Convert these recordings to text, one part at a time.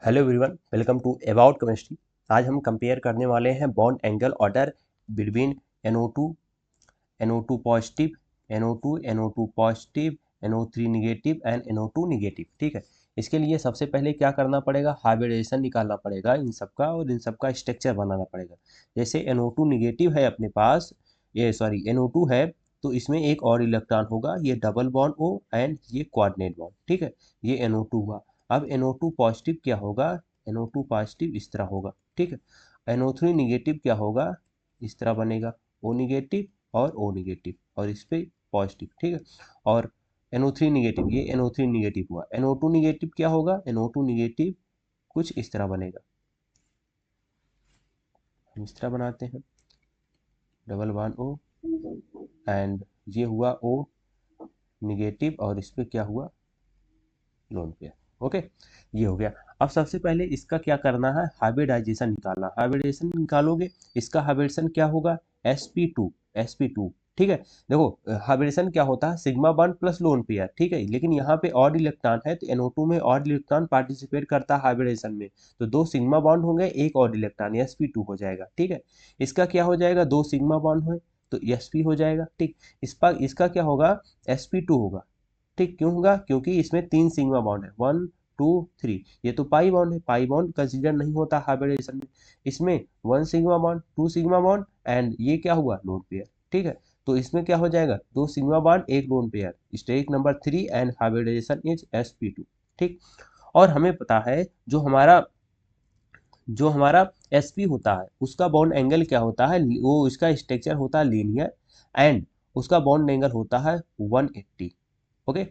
Hello everyone, welcome to about chemistry. आज हम compare करने वाले हैं bond angle order between NO2 NO2 positive, NO2 positive, NO3 negative and NO2 negative. ठीक है, इसके लिए सबसे पहले क्या करना पड़ेगा, हाइब्रिडेशन निकालना पड़ेगा इन सबका और इन सबका स्ट्रक्चर बनाना पड़ेगा। जैसे NO2 निगेटिव है अपने पास, ये सॉरी NO2 है, तो इसमें एक और इलेक्ट्रॉन होगा, ये डबल बॉन्ड O एंड ये कोऑर्डिनेट बॉन्ड। ठीक है, ये NO2 हुआ। अब NO2 पॉजिटिव क्या होगा, NO2 पॉजिटिव इस तरह होगा। ठीक है, NO3 निगेटिव क्या होगा, इस तरह बनेगा, O निगेटिव और O निगेटिव और इस पे पॉजिटिव। ठीक है, और NO3 निगेटिव, ये NO3 निगेटिव हुआ। NO2 निगेटिव क्या होगा, NO2 निगेटिव कुछ इस तरह बनेगा, हम इस तरह बनाते हैं, डबल बॉन्ड O एंड ये हुआ O निगेटिव और इस पे क्या हुआ, लोन पेयर। ओके, ये हो गया। अब सबसे पहले इसका क्या करना है, हाइब्रिडाइजेशन निकालना। हाइब्रिडेशन निकालोगे, इसका हाइब्रिडेशन क्या होगा, sp2। ठीक है, देखो हाइब्रिडेशन क्या होता है, sigma bond plus lone pair. ठीक है, लेकिन यहाँ पे ऑड इलेक्ट्रॉन है तो NO2 में ऑड इलेक्ट्रॉन पार्टिसिपेट करता है हाइब्रिडेशन में, तो दो सिग्मा बॉन्ड होंगे, एक ऑड इलेक्ट्रॉन sp2 हो जाएगा। ठीक है, इसका क्या हो जाएगा, दो सिग्मा बॉन्ड है तो sp हो जाएगा। ठीक, इसका क्या होगा, sp2 होगा। ठीक, क्यों होगा, क्योंकि इसमें तीन सिग्मा बॉन्ड है, 1 2 3। ये तो पाई बॉन्ड है, पाई बॉन्ड कंसीडर नहीं होता हाइब्रिडेशन में। इसमें 1 sigma bond, 2 sigma bond and ये क्या हुआ, लोन पेयर। ठीक है, तो इसमें क्या हो जाएगा, दो सिग्मा बॉन्ड एक lone pair, state number 3 and hybridization is sp2। ठीक, और हमें पता है जो हमारा sp होता है उसका बॉन्ड एंगल क्या होता है, वो इसका स्ट्रक्चर होता है लीनियर एंड उसका बॉन्ड एंगल होता है 180। ओके,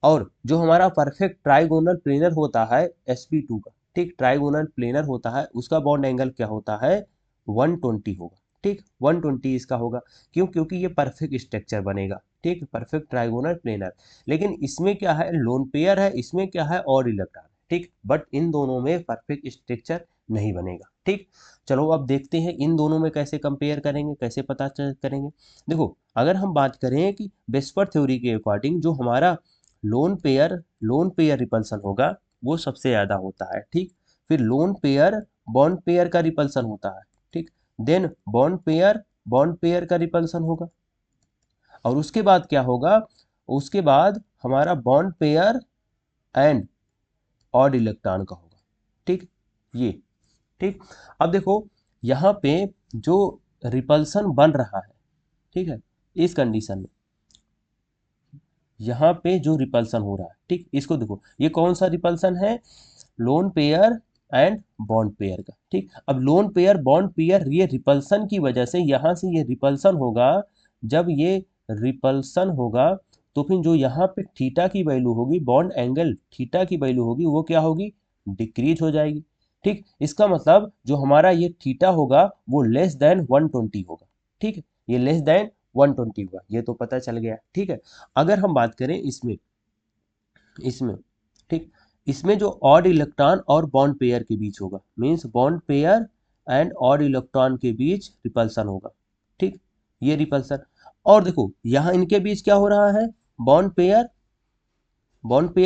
और जो हमारा परफेक्ट ट्राइगोनल प्लेनर होता है sp2 का, ठीक, ट्राइगोनल प्लेनर होता है उसका बॉन्ड एंगल क्या होता है, 120 होगा। ठीक, 120 इसका होगा, क्यों, क्योंकि ये परफेक्ट स्ट्रक्चर बनेगा। ठीक, परफेक्ट ट्राइगोनल प्लेनर। लेकिन इसमें क्या है, लोन पेयर है, इसमें क्या है, और इलेक्ट्रॉन। ठीक, बट इन दोनों में परफेक्ट स्ट्रक्चर नहीं बनेगा। ठीक, चलो अब देखते हैं इन दोनों में कैसे कंपेयर करेंगे, कैसे पता करेंगे। देखो, अगर हम बात करें कि वेस्पर थ्योरी के अकॉर्डिंग जो हमारा लोन पेयर रिपल्सन होगा वो सबसे ज्यादा होता है। ठीक, फिर लोन पेयर बॉन्ड पेयर का रिपल्सन होता है। ठीक, देन बॉन्ड पेयर का रिपल्सन होगा, और उसके बाद क्या होगा, उसके बाद हमारा bond pair and odd electron का होगा। ठीक, ये ठीक। अब देखो यहाँ पे जो रिपल्सन बन रहा है, ठीक है, इस कंडीशन में यहाँ पे जो रिपल्सन हो रहा है, ठीक, इसको देखो, ये कौन सा रिपल्सन है, lone pair and bond pair का। ठीक, अब लोन पेयर बॉन्ड पेयर ये रिपल्सन की वजह से यहाँ से ये रिपल्सन होगा, जब ये रिपल्सन होगा तो फिर जो यहाँ पे थीटा की वैल्यू होगी, बॉन्ड एंगल थीटा की वैल्यू होगी, वो क्या होगी, डिक्रीज हो जाएगी। ठीक, इसका मतलब जो हमारा ये थीटा होगा वो लेस देन 120 होगा। ठीक है, ये लेस देन 120 होगा, ये तो पता चल गया। ठीक है, अगर हम बात करें इसमें इसमें ठीक, इसमें जो ऑड इलेक्ट्रॉन और बॉन्ड पेयर के बीच होगा, means bond pair and odd electron के बीच रिपल्सन होगा। ठीक, ये रिपल्सन, और देखो यहाँ इनके बीच क्या हो रहा है, बॉन्ड पेयर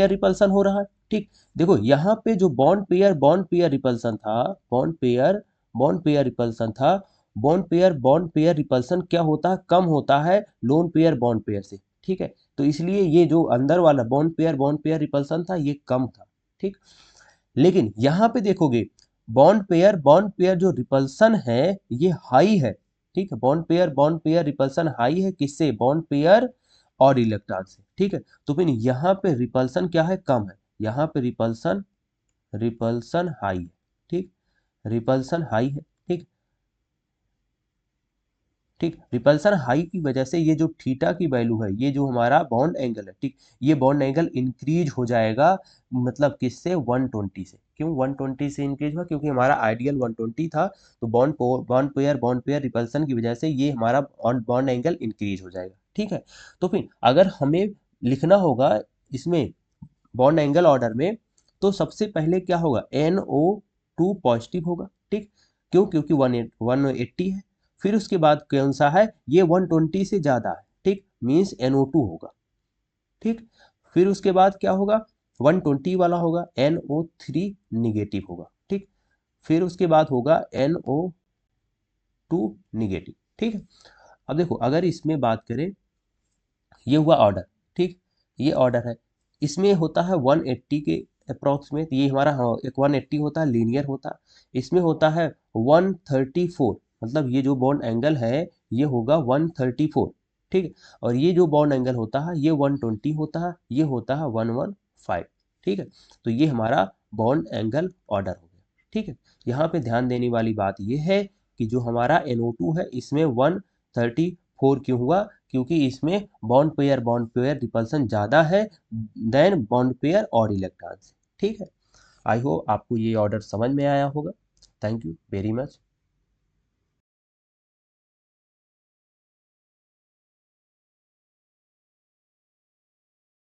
रिपल्सन हो रहा है। ठीक, देखो यहाँ पे जो बॉन्ड पेयर रिपल्सन था, बॉन्ड पेयर रिपल्सन था, बॉन्ड पेयर रिपल्सन क्या होता है, कम होता है लोन पेयर बॉन्ड पेयर से। ठीक है, तो इसलिए ये जो अंदर वाला बॉन्ड पेयर रिपल्सन था ये कम था। ठीक, लेकिन यहाँ पे देखोगे बॉन्ड पेयर जो रिपल्सन है ये हाई है। ठीक है, बॉन्ड पेयर रिपल्सन हाई है, किससे, बॉन्ड पेयर और इलेक्ट्रॉन से। ठीक है, तो फिर यहाँ पे रिपल्सन क्या है, कम है, यहाँ पे रिपल्सन रिपल्सन हाई है। ठीक, रिपल्सन हाई है। ठीक, ठीक, रिपल्सन हाई की वजह से ये जो थीटा की वैल्यू है, ये जो हमारा बॉन्ड एंगल है, ठीक, ये बॉन्ड एंगल इंक्रीज हो जाएगा, मतलब किससे, 120 से। क्यों 120 से इंक्रीज हुआ, क्योंकि हमारा आइडियल 120 था, तो बॉन्ड पेयर रिपल्सन की वजह से ये हमारा बॉन्ड एंगल इंक्रीज हो जाएगा। ठीक है, तो फिर अगर हमें लिखना होगा इसमें बॉन्ड एंगल ऑर्डर में, तो सबसे पहले क्या होगा, NO2 पॉजिटिव होगा। ठीक, क्यों, क्योंकि 180 है। फिर उसके बाद कौन सा है, ये 120 से ज्यादा है। ठीक, मीन्स NO2 होगा। ठीक, फिर उसके बाद क्या होगा, 120 वाला होगा NO3 निगेटिव होगा, ठीक। फिर उसके बाद होगा NO2 निगेटिव, ठीक है। अब देखो अगर इसमें बात करें, ये हुआ ऑर्डर, ठीक, ये ऑर्डर है, इसमें होता है 180 के अप्रॉक्सीमेट, ये हमारा हाँ एक 180 होता है, लीनियर होता है। इसमें होता है 134, मतलब ये जो बॉन्ड एंगल है ये होगा 134, ठीक है। और ये जो बॉन्ड एंगल होता है ये 120 होता है, ये होता है 115, ठीक है। तो ये हमारा बॉन्ड एंगल ऑर्डर हो गया, ठीक है। यहाँ पे ध्यान देने वाली बात ये है कि जो हमारा NO2 है इसमें 134 क्यों हुआ, क्योंकि इसमें बॉन्ड पेयर रिपल्सन ज़्यादा है देन बॉन्ड पेयर और इलेक्ट्रॉन से, ठीक है। आई होप आपको ये ऑर्डर समझ में आया होगा। Thank you very much.